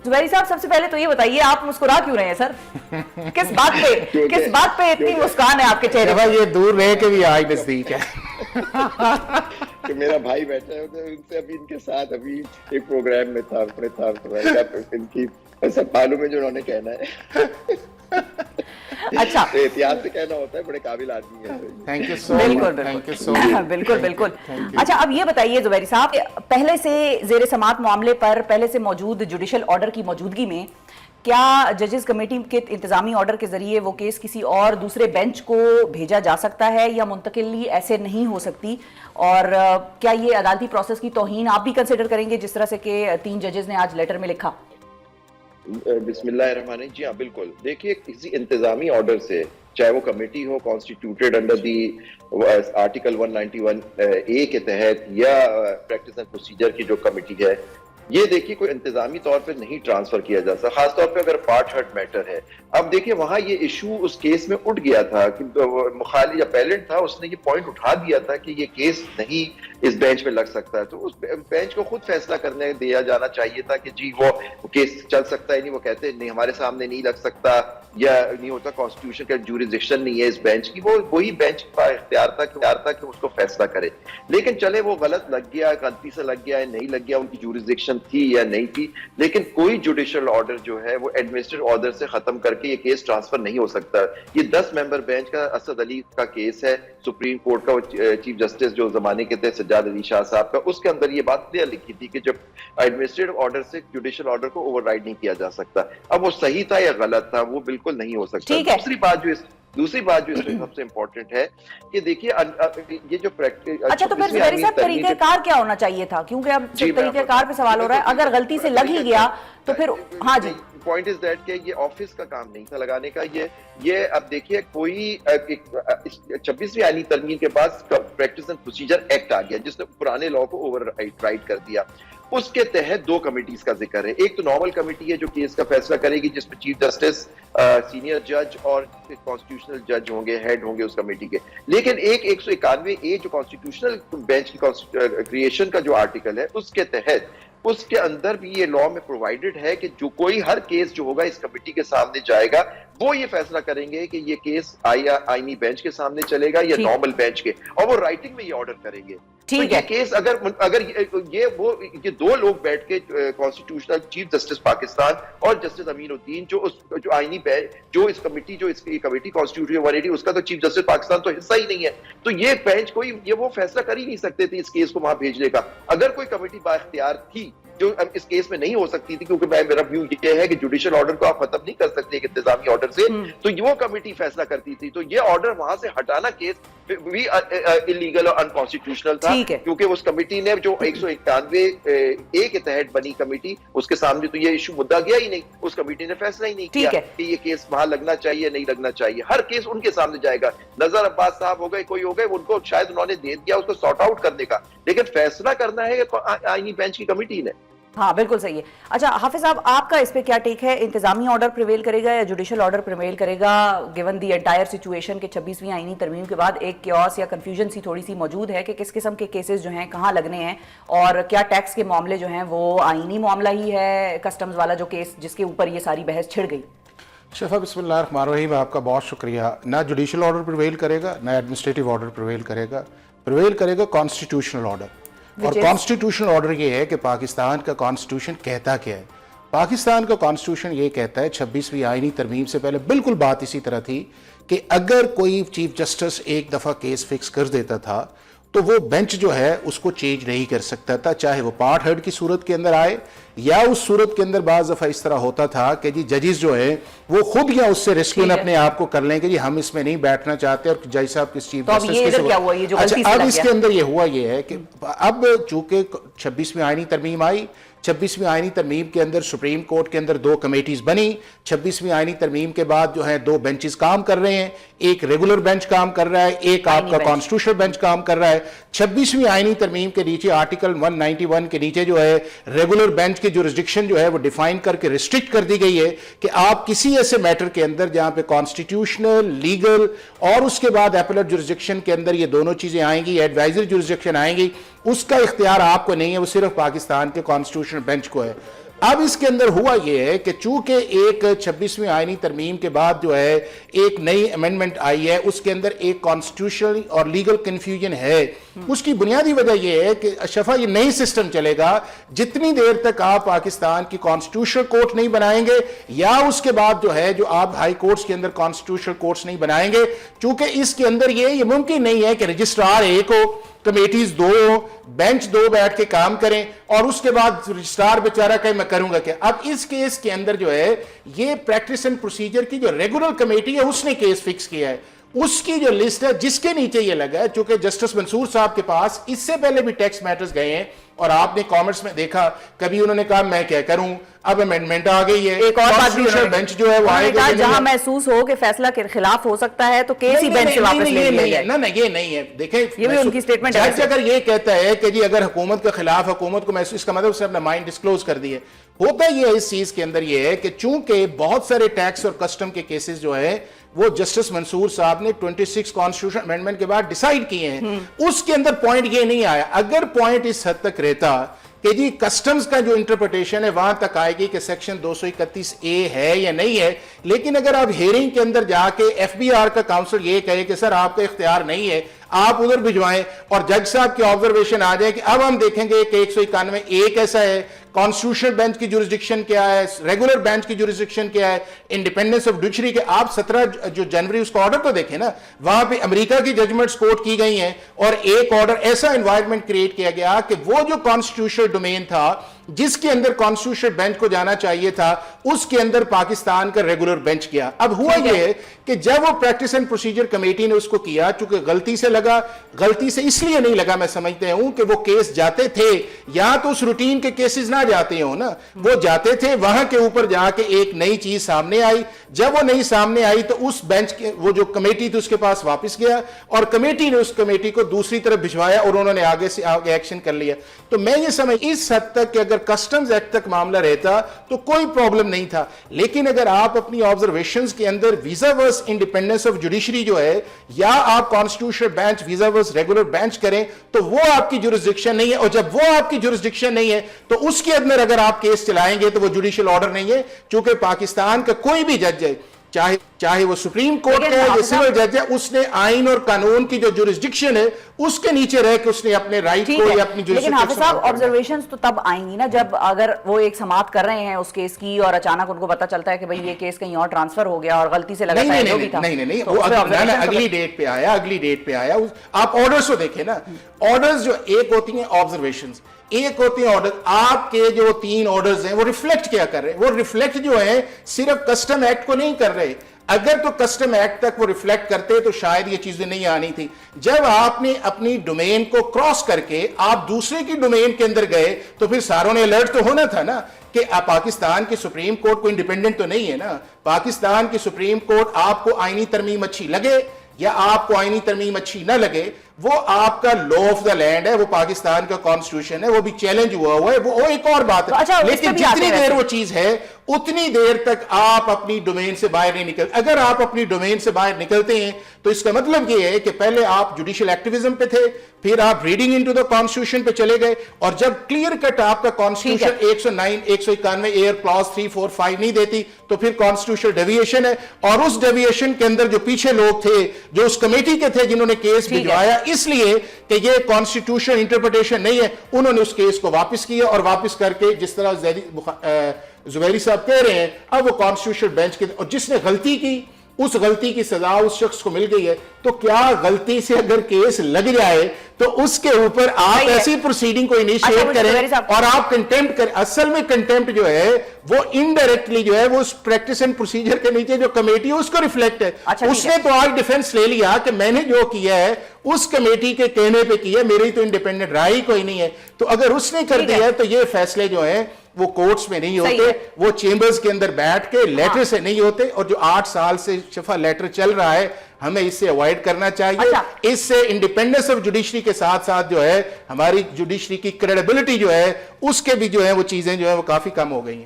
زبیری صاحب سب سے پہلے تو یہ بتائیے آپ مسکرا کیوں رہے ہیں سر؟ کس بات پہ اتنی مسکان ہے آپ کے چہرے پر؟ یہ دور رہ کے بھی آج نزدیک ہے کہ میرا بھائی بیٹھا ہے ان سے ابھی ان کے ساتھ ابھی ایک پروگرام میں تھا اپنے ان کی سب معلوم ہے جو انہوں نے کہنا ہے. اچھا احتیاط سے کہنا ہوتا ہے, بڑے قابل آدمی ہیں. Thank you so much, thank you so much. بالکل بالکل. اچھا اب یہ بتائیے زبیری صاحب, پہلے سے زیر سماعت معاملے پر پہلے سے موجود جوڈیشل آرڈر کی موجودگی میں کیا ججز کمیٹی کے انتظامی آرڈر کے ذریعے وہ کیس کسی اور دوسرے بینچ کو بھیجا جا سکتا ہے یا منتقلی ایسے نہیں ہو سکتی؟ اور کیا یہ عدالتی پروسیس کی توہین آپ بھی کنسیڈر کریں گے جس طرح سے کہ 3 ججز نے آج لیٹر میں لکھا؟ بسم اللہ الرحمن الرحیم. جی ہاں بالکل. دیکھیے کسی انتظامی آرڈر سے, چاہے وہ committee who constituted under the article 191A کے تحت یا پریکٹس اینڈ پروسیجر کی جو کمیٹی ہے, یہ دیکھیے کوئی انتظامی طور پہ نہیں ٹرانسفر کیا جا سکتا, خاص طور پہ اگر پارٹ ہرٹ میٹر ہے. اب دیکھیے وہاں یہ ایشو اس کیس میں اٹھ گیا تھا کہ مخالف یا پیلنٹ تھا, اس نے یہ پوائنٹ اٹھا دیا تھا کہ یہ کیس نہیں اس بینچ پہ لگ سکتا ہے, تو اس بینچ کو خود فیصلہ کرنے دیا جانا چاہیے تھا کہ جی وہ کیس چل سکتا ہے نہیں. وہ کہتے نہیں ہمارے سامنے نہیں لگ سکتا یا نہیں ہوتا, کانسٹیٹیوشن کا جوریزڈکشن نہیں ہے اس بینچ کی, وہی بینچ کا اختیار تھا کہ اس کو فیصلہ کرے. لیکن چلے وہ غلط لگ گیا, غلطی سے لگ گیا, نہیں لگ گیا, ان کی جوریزڈکشن تھی یا نہیں تھی, لیکن کوئی جوڈیشل آرڈر جو ہے وہ ایڈمنسٹریٹو آرڈر سے ختم کر کے یہ کیس ٹرانسفر نہیں ہو سکتا. یہ 10 ممبر بینچ کا اسد علی کا کیس ہے, سپریم کورٹ کا چیف جسٹس جو زمانے کے تھے سجاد علی شاہ صاحب کا, اس کے اندر یہ بات کلیئر لکھی تھی کہ جب ایڈمنسٹریٹو آرڈر سے جوڈیشل آرڈر کو اوور رائڈ نہیں کیا جا سکتا. اب وہ صحیح تھا یا غلط تھا وہ بالکل نہیں ہو سکتا. دوسری بات جو اس میں سب سے امپورٹنٹ ہے کہ دیکھیے یہ جو اچھا تو پھر زبیری صاحب طریقہ کار کیا ہونا چاہیے تھا, کیونکہ اب طریقہ کار پہ سوال ہو رہا ہے, اگر غلطی سے لگ ہی گیا تو پھر ہاں جی پوائنٹ از دیٹ کہ یہ آفس کا کام نہیں تھا لگانے کا. یہ اب دیکھیے کوئی 26ویں آئینی ترمیم کے بعد پریکٹس اینڈ پروسیجر ایکٹ آ گیا جس نے پرانے لا کو اوور رائڈ کر دیا. اس کے تحت 2 کمیٹیز کا ذکر ہے. ایک تو نارمل کمیٹی ہے جو کیس کا فیصلہ کرے گی, جس میں چیف جسٹس, سینئر جج اور کانسٹیٹیوشنل جج ہوں گے, ہیڈ ہوں گے اس کمیٹی کے. لیکن ایک 191A جو کانسٹیٹیوشنل بینچ کی کریشن کا جو آرٹیکل ہے اس کے تحت, اس کے اندر بھی یہ لا میں پرووائڈڈ ہے کہ جو کوئی ہر کیس جو ہوگا اس کمیٹی کے سامنے جائے گا, وہ یہ فیصلہ کریں گے کہ یہ کیس آئینی بینچ کے سامنے چلے گا یا نارمل بینچ کے, اور وہ رائٹنگ میں یہ آرڈر کریں گے. ٹھیک ہے. کیس اگر یہ 2 لوگ بیٹھ کے کانسٹیٹیوشنل چیف جسٹس پاکستان اور جسٹس امین الدین جو آئینی جو اس کمیٹی کانسٹیٹیوشن 180 اس کا تو چیف جسٹس پاکستان تو حصہ ہی نہیں ہے, تو یہ بینچ کوئی وہ فیصلہ کر ہی نہیں سکتے تھے اس کیس کو وہاں بھیجنے کا. اگر کوئی کمیٹی با اختیار تھی جو اس کیس میں نہیں ہو سکتی تھی, کیونکہ میرا ویو یہ ہے کہ جوڈیشل آرڈر کو آپ ختم نہیں کر سکتے ایک انتظامی آرڈر سے, تو وہ کمیٹی فیصلہ کرتی تھی. تو یہ آرڈر وہاں سے ہٹانا کیس بھی انلیگل اور انکانسٹیٹیوشنل تھا, کیونکہ اس کمیٹی نے جو 191A کے تحت بنی کمیٹی, اس کے سامنے تو یہ ایشو مدعا گیا ہی نہیں, اس کمیٹی نے فیصلہ ہی نہیں کیا کہ یہ کیس وہاں لگنا چاہیے نہیں لگنا چاہیے. ہر کیس ان کے سامنے جائے گا. نظر عباس صاحب ہو گئے, کوئی ہو گئے, ان کو شاید انہوں نے دے دیا اس کو سارٹ آؤٹ کرنے کا, لیکن فیصلہ کرنا ہے آئینی بینچ کی کمیٹی نے. ہاں بالکل صحیح ہے. اچھا حافظ صاحب آپ کا اس پہ کیا ٹیک ہے, انتظامی آرڈر پریویل کرے گا یا جوڈیشل آرڈر پریویل کرے گا گیون دی انٹائر سچویشن کے 26ویں آئینی ترمیم کے بعد ایک کیوس یا کنفیوژن سی تھوڑی سی موجود ہے کہ کس قسم کے کیسز جو ہیں کہاں لگنے ہیں, اور کیا ٹیکس کے معاملے جو ہیں وہ آئینی معاملہ ہی ہے, کسٹمز والا جو کیس جس کے اوپر یہ ساری بحث چھڑ گئی؟ شفا بسم اللہ الرحمن الرحیم, آپ کا بہت شکریہ. نہ جوڈیشل آرڈر پریویل کرے گا نہ ایڈمنسٹریٹو آرڈر پریویل کرے گا کانسٹیٹیوشنل آرڈر. اور کانسٹیٹیوشنل آرڈر یہ ہے کہ پاکستان کا کانسٹیٹیوشن کہتا کیا ہے. پاکستان کا کانسٹیٹیوشن یہ کہتا ہے 26ویں آئینی ترمیم سے پہلے بالکل بات اسی طرح تھی کہ اگر کوئی چیف جسٹس ایک دفعہ کیس فکس کر دیتا تھا تو وہ بینچ جو ہے اس کو چینج نہیں کر سکتا تھا, چاہے وہ پارٹ ہرٹ کی صورت کے اندر آئے یا اس صورت کے اندر بعض دفعہ اس طرح ہوتا تھا کہ جی ججز جو ہیں وہ خود یا اس سے ریسکیو اپنے آپ کو کر لیں کہ جی ہم اس میں نہیں بیٹھنا چاہتے, اور جج صاحب کس چیف جسٹس کے. اچھا اب اس کے اندر یہ ہوا یہ ہے کہ اب چونکہ 26ویں آئینی ترمیم آئی, 26ویں آئینی ترمیم کے اندر سپریم کورٹ کے اندر 2 کمیٹیز بنی, 26ویں آئینی ترمیم کے بعد جو ہے 2 بینچز کام کر رہے ہیں, ایک ریگولر بینچ کام کر رہا ہے, ایک آپ کا کانسٹیٹیوشنل بینچ کام کر رہا ہے. 26ویں آئینی ترمیم کے نیچے آرٹیکل 191 کے نیچے جو ہے ریگولر بینچ کی جورسڈکشن جو ہے وہ ڈیفائن کر کے ریسٹرکٹ کر دی گئی ہے کہ آپ کسی ایسے میٹر کے اندر جہاں پہ کانسٹیٹیوشنل, لیگل اور اس کے بعد ایپلیٹ جورسڈکشن کے اندر یہ دونوں چیزیں آئیں گی, ایڈوائزری جورسڈکشن آئیں گی, اس کا اختیار آپ کو نہیں ہے, وہ صرف پاکستان کے کانسٹیٹیوشنل بینچ کو ہے. اب اس کے اندر ہوا یہ ہے کہ چونکہ ایک 26ویں آئینی ترمیم کے بعد جو ہے ایک نئی امینڈمنٹ آئی ہے، اس کے اندر ایک کانسٹیٹیوشنل اور لیگل کنفیوژن ہے. اس کی بنیادی وجہ یہ ہے کہ شفا یہ نئی سسٹم چلے گا جتنی دیر تک آپ پاکستان کی کانسٹیٹیوشنل کورٹ نہیں بنائیں گے یا اس کے بعد جو ہے جو آپ ہائی کورٹس کے اندر کانسٹیٹیوشنل کورٹس نہیں بنائیں گے. چونکہ اس کے اندر یہ ممکن نہیں ہے کہ رجسٹرار ایک ہو، کمیٹیز دو ہوں، بینچ دو بیٹھ کے کام کریں اور اس کے بعد رجسٹرار بیچارہ کہ میں کروں گا کیا. اب اس کیس کے اندر جو ہے یہ پریکٹس اینڈ پروسیجر کی جو ریگولر کمیٹی ہے اس نے کیس فکس کیا ہے، اس کی جو لسٹ ہے جس کے نیچے یہ لگا ہے. چونکہ جسٹس منصور صاحب کے پاس اس سے پہلے بھی ٹیکس میٹرز گئے ہیں اور آپ نے کامرس میں دیکھا کبھی انہوں نے کہا میں کیا کروں، اب امینڈمنٹ آ گئی ہے. ایک اور بات بھی بینچ جو ہے وہ آئے گا، جہاں محسوس ہو کہ فیصلہ کے خلاف ہو سکتا ہے تو کیس ہی بینچ سے واپس لے لیا جائے. نہ یہ نہیں ہے. دیکھیں یہ بھی ان کی سٹیٹمنٹ ہے. جج اگر یہ کہتا ہے کہ جی اگر حکومت کے خلاف حکومت کو محسوس، اس کا مطلب اسے اپنا مائنڈ ڈسکلوز کر دیے. ہوتا یہ ہے اس چیز کے اندر یہ ہے کہ چونکہ بہت سارے ٹیکس اور کسٹم کے کیسز جو ہے وہ جسٹس منصور صاحب نے 26 کانسٹیٹیوشن امینڈمنٹ کے بعد ڈیسائیڈ کیے ہیں. اس کے اندر پوائنٹ یہ نہیں آیا. اگر پوائنٹ اس حد تک رہتا کہ جی کسٹمز کا جو انٹرپریٹیشن ہے وہاں تک آئے گی کہ سیکشن 231A ہے یا نہیں ہے، لیکن اگر آپ ہیئرنگ کے اندر جا کے ایف بی آر کا کاؤنسل یہ کہے کہ سر آپ کا اختیار نہیں ہے، آپ ادھر بھجوائیں اور جج صاحب کی آبزرویشن آ جائے کہ اب ہم دیکھیں گے کہ 191 کیسا ہے، کانسٹیٹیوشنل بینچ کی جورسڈکشن کیا ہے، ریگولر بینچ کی جورسڈکشن کیا ہے، انڈیپینڈنس آف جوڈیشری کے. آپ 17 جو جنوری اس کا آرڈر تو دیکھیں نا، وہاں پہ امریکہ کی ججمنٹس کوٹ کی گئی ہیں اور ایک آرڈر ایسا انوائرمنٹ کریٹ کیا گیا کہ وہ جو کانسٹیٹیوشنل ڈومین تھا جس کے اندر کانسٹیٹیوشنل بینچ کو جانا چاہیے تھا اس کے اندر پاکستان کا ریگولر بینچ کیا. اب ہوا یہ ہے کہ جب وہ پریکٹس اینڈ پروسیجر کمیٹی نے اس کو کیا، چونکہ غلطی سے لگا، غلطی سے اس لیے نہیں لگا میں سمجھتے ہوں کہ وہ کیس جاتے تھے یا تو اس روٹین کے کیسز نہ جاتے ہوں نا، وہ جاتے تھے وہاں کے اوپر جا کے ایک نئی چیز سامنے آئی. جب وہ نئی سامنے آئی تو اس بینچ کے وہ جو کمیٹی تھی اس کے پاس واپس گیا اور کمیٹی نے اس کمیٹی کو دوسری طرف بھجوایا اور انہوں نے آگے سے آگے ایکشن کر لیا. تو میں یہ سمجھ اس حد تک کہ اگر کسٹمز ایکٹ تک معاملہ رہتا تو کوئی پرابلم نہیں تھا، لیکن اگر آپ اپنی آبزرویشنز کے اندر vice versa independence of judiciary جو ہے یا آپ constitutional bench vice versa regular bench کریں تو وہ آپ کی جورسڈکشن نہیں ہے. اور جب وہ آپ کی جورسڈکشن نہیں ہے تو اس کے اندر اگر آپ کیس چلائیں گے تو وہ جوڈیشل آرڈر نہیں ہے. چونکہ پاکستان کا کوئی بھی جج ہے، چاہے وہ سپریم کورٹ کا ہے یا سول جج ہے، اس نے آئین اور قانون کی جو جورسڈکشن ہے اس کے نیچے رہ کے اس نے اپنے رائٹ کو یا اپنی جورسڈکشن. لیکن حافظ صاحب آبزرویشنز تو تب آئیں گی نا جب اگر وہ ایک سماعت کر رہے ہیں اس کیس کی اور اچانک ان کو پتا چلتا ہے کہ بھئی یہ کیس کہیں اور ٹرانسفر ہو گیا اور غلطی سے لگا جو بھی تھا. نہیں وہ اگلی ڈیٹ پہ آیا. آپ آرڈرز کو دیکھیں نا، آرڈرز جو ایک ہوتی ہیں آبزرویشنز، ایک ہوتے ہیں آرڈر. آپ کے جو 3 آرڈرز ہیں وہ ریفلیکٹ کیا کر رہے ہیں؟ وہ ریفلیکٹ جو ہیں صرف کسٹم ایکٹ کو نہیں کر رہے. اگر تو کسٹم ایکٹ تک وہ ریفلیکٹ کرتے تو شاید یہ چیزیں نہیں آنی تھی. جب آپ نے اپنی ڈومین کو کراس کر کے آپ دوسرے کی ڈومین کے اندر گئے تو پھر ساروں نے الرٹ تو ہونا تھا نا کہ پاکستان کی سپریم کورٹ کو انڈیپینڈنٹ تو نہیں ہے نا. پاکستان کی سپریم کورٹ آپ کو آئینی ترمیم اچھی لگے یا آپ کو آئینی ترمیم اچھی نہ لگے، وہ آپ کا لا آف دا لینڈ ہے، وہ پاکستان کا کانسٹیٹیوشن ہے، وہ بھی چیلنج ہوا ہے، وہ ایک اور بات ہے. لیکن جتنی دیر وہ چیز ہے اتنی دیر تک آپ اپنی ڈومین سے باہر نہیں نکلتے. اگر آپ اپنی ڈومین سے باہر نکلتے ہیں تو اس کا مطلب یہ ہے کہ پہلے آپ جوڈیشل ایکٹیویزم پہ تھے، پھر آپ ریڈنگ انٹو دا کانسٹیٹیوشن پہ چلے گئے، اور جب کلیئر کٹ آپ کا کانسٹیٹیوشن 191 ایئر کلاس 3 4 5 نہیں دیتی تو پھر کانسٹیٹیوشنل ڈیویشن ہے. اور اس ڈیویشن کے اندر جو پیچھے لوگ تھے جو اس کمیٹی کے تھے جنہوں نے کیس بھجوایا اس لیے کہ یہ کانسٹیٹیوشن انٹرپریٹیشن نہیں ہے، انہوں نے اس کیس کو واپس کیا اور واپس کر کے جس طرح زبیری صاحب کہہ رہے ہیں اب وہ کانسٹیٹیوشنل بینچ کے، اور جس نے غلطی کی اس غلطی کی سزا اس شخص کو مل گئی ہے. تو کیا غلطی سے اگر کیس لگ جائے تو اس کے اوپر آپ ایسی پروسیڈنگ کو انیشیٹ کریں اور آپ کنٹیمپٹ کریں؟ اصل میں کنٹیمپٹ جو ہے وہ انڈائریکٹلی جو ہے وہ اس پریکٹس اینڈ پروسیجر کے نیچے جو کمیٹی ہے اس کو ریفلیکٹ ہے. اس نے تو آج ڈیفنس لے لیا کہ میں نے جو کیا ہے اس کمیٹی کے کہنے پہ کیا، میری تو انڈیپینڈنٹ رائے کوئی نہیں ہے. تو اگر اس نے کر دیا ہے تو یہ فیصلے جو ہیں وہ کورٹس میں نہیں ہوتے، وہ چیمبرز کے اندر بیٹھ کے لیٹر سے نہیں ہوتے. اور جو 8 سال سے شفا لیٹر چل رہا ہے ہمیں اس سے اوائڈ کرنا چاہیے. اس سے انڈیپینڈنس آف جوڈیشری کے ساتھ ساتھ جو ہے ہماری جوڈیشری کی کریڈیبلٹی جو ہے اس کے بھی جو ہے وہ چیزیں جو ہے وہ کافی کم ہو گئی ہیں.